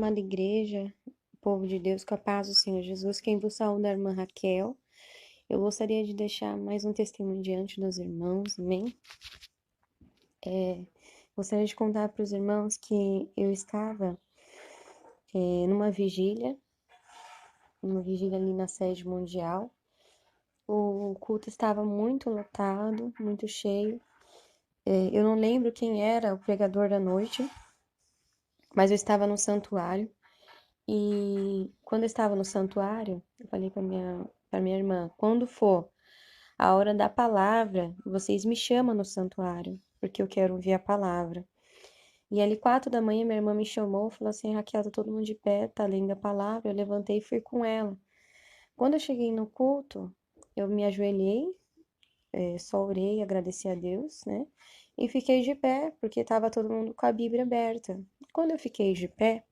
amada igreja, povo de Deus, com a paz do Senhor Jesus, quem vos saúda é a irmã Raquel. Eu gostaria de deixar mais um testemunho diante dos irmãos, amém? Gostaria de contar para os irmãos que eu estava numa vigília ali na sede mundial. O culto estava muito lotado, muito cheio. Eu não lembro quem era o pregador da noite, mas eu estava no santuário. E quando eu estava no santuário, eu falei para minha irmã, quando for a hora da palavra, vocês me chamam no santuário, porque eu quero ouvir a palavra. E ali, 4 da manhã, minha irmã me chamou, falou assim, Raquel, tá todo mundo de pé, tá lendo a palavra. Eu levantei e fui com ela. Quando eu cheguei no culto, eu me ajoelhei, só orei, agradeci a Deus, né? E fiquei de pé, porque estava todo mundo com a Bíblia aberta. Quando eu fiquei de pé,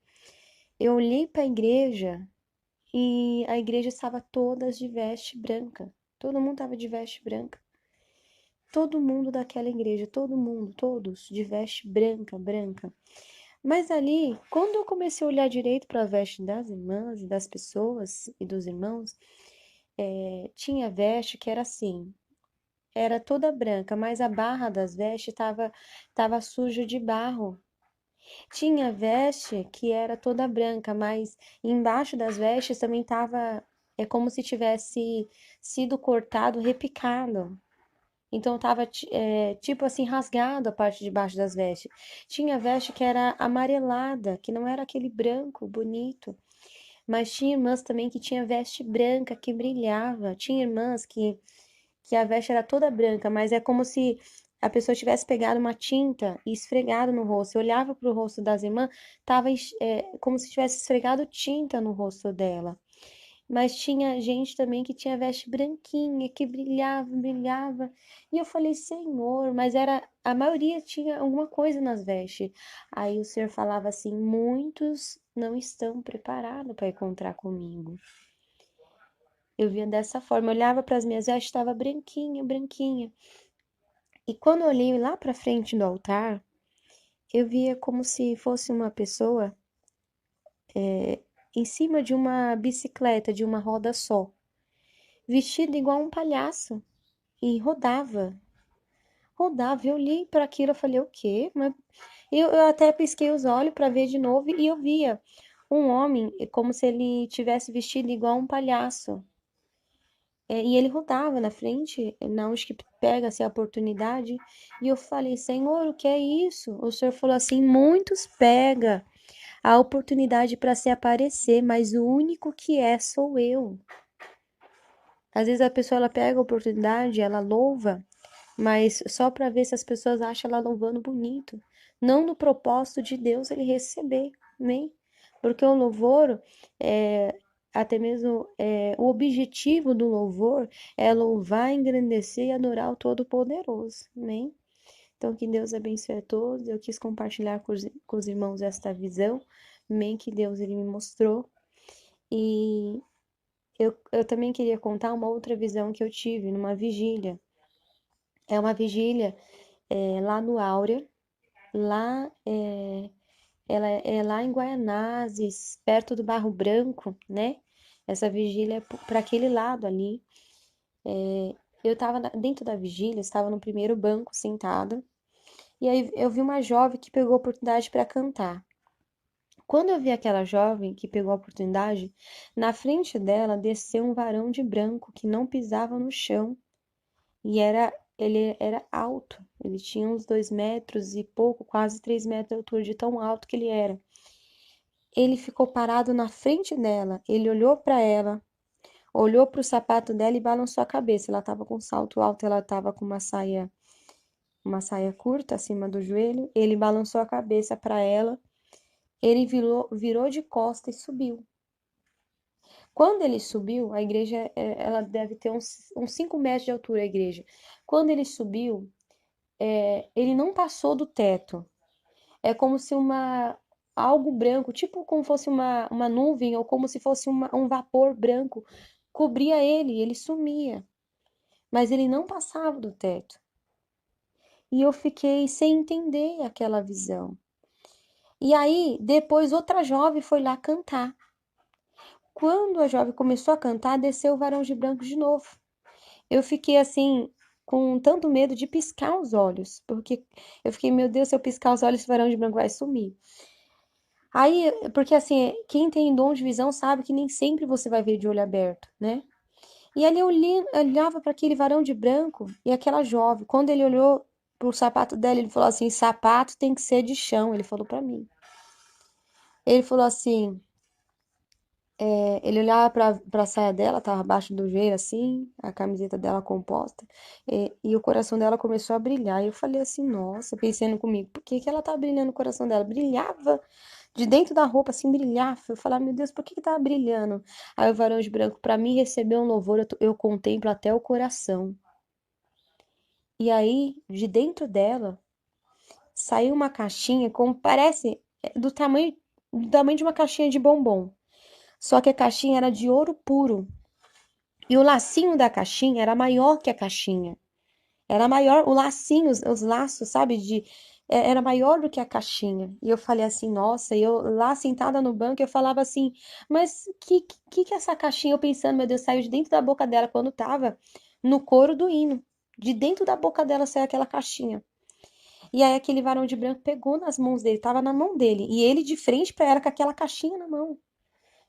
eu olhei para a igreja e a igreja estava toda de veste branca. Todo mundo estava de veste branca. Todo mundo daquela igreja, todo mundo, todos de veste branca, branca. Mas ali, quando eu comecei a olhar direito para a veste das irmãs e das pessoas e dos irmãos, tinha veste que era assim, era toda branca, mas a barra das vestes tava suja de barro. Tinha veste que era toda branca, mas embaixo das vestes também tava, é como se tivesse sido cortado, repicado. Então tava tipo assim rasgado a parte de baixo das vestes. Tinha veste que era amarelada, que não era aquele branco bonito, mas tinha irmãs também que tinha veste branca que brilhava. Tinha irmãs que a veste era toda branca, mas é como se a pessoa tivesse pegado uma tinta e esfregado no rosto. Eu olhava para o rosto das irmãs, tava como se tivesse esfregado tinta no rosto dela. Mas tinha gente também que tinha veste branquinha, que brilhava, brilhava. E eu falei, Senhor, mas era a maioria tinha alguma coisa nas vestes. Aí o Senhor falava assim: muitos não estão preparados para encontrar comigo. Eu via dessa forma, eu olhava para as minhas vestes, estava branquinha, branquinha. E quando eu olhei lá para frente do altar, eu via como se fosse uma pessoa em cima de uma bicicleta de uma roda só, vestida igual um palhaço e rodava. Rodava, eu olhei para aquilo, eu falei, o quê? Mas eu até pisquei os olhos para ver de novo e eu via um homem como se ele tivesse vestido igual um palhaço. E ele rodava na frente, na onde que pega-se a oportunidade. E eu falei, Senhor, o que é isso? O Senhor falou assim, muitos pega a oportunidade para se aparecer, mas o único que é sou eu. Às vezes a pessoa ela pega a oportunidade, ela louva, mas só para ver se as pessoas acham ela louvando bonito. Não no propósito de Deus ele receber, amém? Porque o louvor, até mesmo o objetivo do louvor é louvar, engrandecer e adorar o Todo-Poderoso, amém? Então que Deus abençoe a todos. Eu quis compartilhar com os irmãos esta visão, amém? Que Deus ele me mostrou. E eu também queria contar uma outra visão que eu tive numa vigília. É uma vigília lá no Áurea, lá ela é lá em Guaianazes, perto do Barro Branco, né? Essa vigília é para aquele lado ali. Eu estava dentro da vigília, estava no primeiro banco sentada, e aí eu vi uma jovem que pegou a oportunidade para cantar. Quando eu vi aquela jovem que pegou a oportunidade, na frente dela desceu um varão de branco que não pisava no chão. E ele era alto, ele tinha uns 2 metros e pouco, quase 3 metros de altura, de tão alto que ele era. Ele ficou parado na frente dela, ele olhou para ela, olhou para o sapato dela e balançou a cabeça. Ela estava com um salto alto, ela estava com uma saia curta acima do joelho. Ele balançou a cabeça para ela, ele virou de costas e subiu. Quando ele subiu, a igreja, ela deve ter uns 5 metros de altura, a igreja. Quando ele subiu, ele não passou do teto. É como se algo branco, tipo como fosse uma nuvem, ou como se fosse um vapor branco, cobria ele e ele sumia. Mas ele não passava do teto. E eu fiquei sem entender aquela visão. E aí, depois, outra jovem foi lá cantar. Quando a jovem começou a cantar, desceu o varão de branco de novo. Eu fiquei assim, com tanto medo de piscar os olhos, porque eu fiquei, meu Deus, se eu piscar os olhos, esse varão de branco vai sumir. Aí, porque assim, quem tem dom de visão sabe que nem sempre você vai ver de olho aberto, né? E ali olhava para aquele varão de branco e aquela jovem. Quando ele olhou pro sapato dela, ele falou assim: sapato tem que ser de chão. Ele falou para mim. Ele falou assim: ele olhava para a saia dela, tava abaixo do joelho assim, a camiseta dela composta, e o coração dela começou a brilhar. E eu falei assim: nossa, pensando comigo, por que que ela tá brilhando o coração dela? Brilhava de dentro da roupa, assim, brilhava. Eu falava: meu Deus, por que que tava brilhando? Aí o varão de branco, para mim receber um louvor, eu contemplo até o coração. E aí, de dentro dela, saiu uma caixinha como parece do tamanho de uma caixinha de bombom. Só que a caixinha era de ouro puro. E o lacinho da caixinha era maior que a caixinha. Era maior, o lacinho, os laços, sabe, era maior do que a caixinha. E eu falei assim, nossa, e eu lá sentada no banco, eu falava assim, mas que é essa caixinha? Eu pensando, meu Deus, saiu de dentro da boca dela quando tava no coro do hino. De dentro da boca dela saiu aquela caixinha. E aí aquele varão de branco pegou nas mãos dele, tava na mão dele, e ele de frente para ela com aquela caixinha na mão.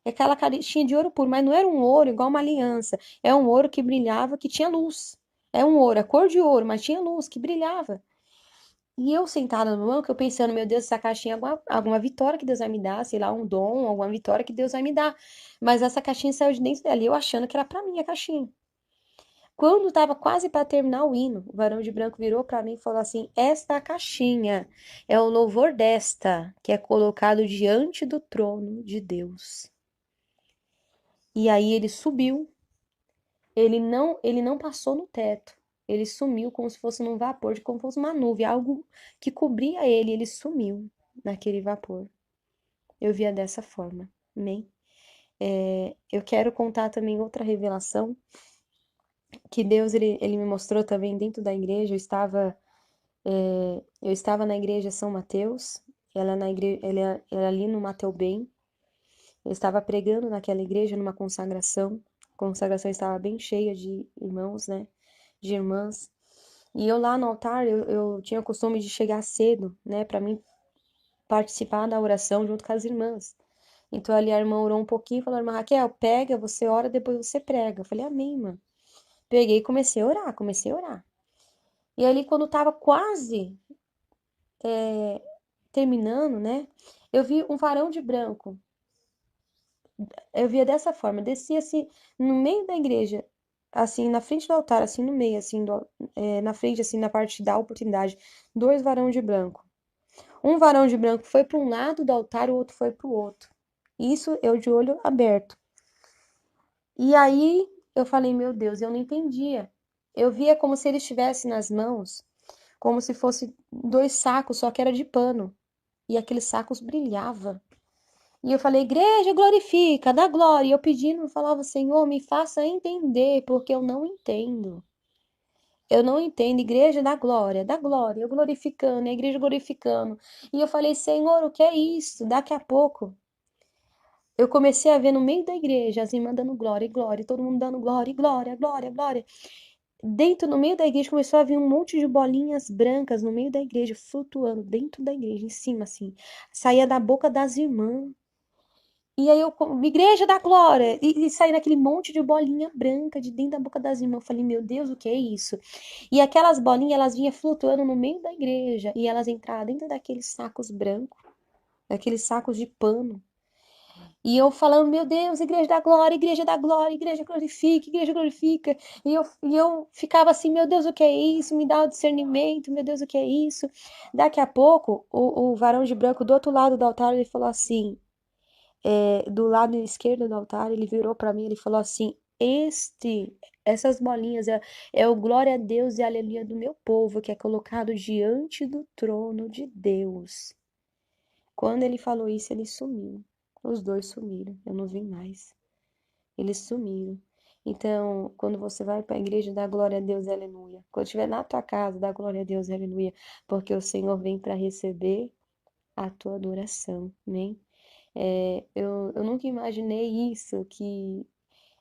É aquela caixinha de ouro puro, mas não era um ouro igual uma aliança. É um ouro que brilhava, que tinha luz. É um ouro, é cor de ouro, mas tinha luz, que brilhava. E eu sentada no banco, eu pensando, meu Deus, essa caixinha é alguma vitória que Deus vai me dar, sei lá, um dom, alguma vitória que Deus vai me dar. Mas essa caixinha saiu de dentro dela, e eu achando que era pra mim a caixinha. Quando estava quase para terminar o hino, o varão de branco virou para mim e falou assim: esta caixinha é o louvor desta, que é colocado diante do trono de Deus. E aí ele subiu. Ele não passou no teto. Ele sumiu como se fosse num vapor, como se fosse uma nuvem, algo que cobria ele. Ele sumiu naquele vapor. Eu via dessa forma. Amém? Eu quero contar também outra revelação que Deus ele me mostrou também dentro da igreja. Eu estava na igreja São Mateus. Ela é ali no Mateu Bem. Eu estava pregando naquela igreja numa consagração. A consagração estava bem cheia de irmãos, né? De irmãs. E eu lá no altar, eu tinha o costume de chegar cedo, né, para mim participar da oração junto com as irmãs. Então ali a irmã orou um pouquinho e falou: irmã Raquel, pega, você ora, depois você prega. Eu falei: amém, irmã. Peguei e comecei a orar, comecei a orar. E ali quando tava quase terminando, né, eu vi um varão de branco. Eu via dessa forma, descia assim no meio da igreja, assim na frente do altar, assim no meio, assim na frente, assim na parte da oportunidade, dois varão de branco. Um varão de branco foi para um lado do altar, o outro foi para o outro. Isso eu de olho aberto. E aí eu falei, meu Deus, eu não entendia. Eu via como se ele estivesse nas mãos, como se fosse dois sacos, só que era de pano. E aqueles sacos brilhavam. E eu falei, igreja, glorifica, dá glória. E eu pedindo, eu falava, Senhor, me faça entender, porque eu não entendo. Eu não entendo, igreja da glória, eu glorificando, a igreja glorificando. E eu falei, Senhor, o que é isso? Daqui a pouco, eu comecei a ver no meio da igreja as irmãs dando glória e glória, e todo mundo dando glória e glória, glória, glória. Dentro, no meio da igreja, começou a vir um monte de bolinhas brancas no meio da igreja, flutuando dentro da igreja, em cima, assim. Saía da boca das irmãs. E aí igreja da glória, e saía naquele monte de bolinha branca de dentro da boca das irmãs. Eu falei, meu Deus, o que é isso? E aquelas bolinhas, elas vinham flutuando no meio da igreja, e elas entravam dentro daqueles sacos brancos, daqueles sacos de pano. E eu falando, meu Deus, igreja da glória, igreja da glória, igreja glorifica, igreja glorifica. E eu ficava assim, meu Deus, o que é isso? Me dá o discernimento, meu Deus, o que é isso? Daqui a pouco, o varão de branco do outro lado do altar, ele falou assim, do lado esquerdo do altar, ele virou para mim, ele falou assim, essas bolinhas é o glória a Deus e aleluia do meu povo, que é colocado diante do trono de Deus. Quando ele falou isso, ele sumiu. Os dois sumiram, eu não vi mais. Eles sumiram. Então, quando você vai para a igreja, dá glória a Deus, aleluia. Quando estiver na tua casa, dá glória a Deus, aleluia. Porque o Senhor vem para receber a tua adoração, amém? Eu nunca imaginei isso,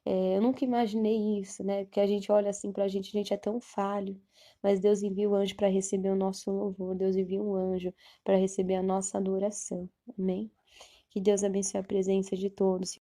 eu nunca imaginei isso, né? Porque a gente olha assim pra gente, a gente é tão falho, mas Deus envia o anjo para receber o nosso louvor, Deus envia um anjo para receber a nossa adoração, amém? Que Deus abençoe a presença de todos.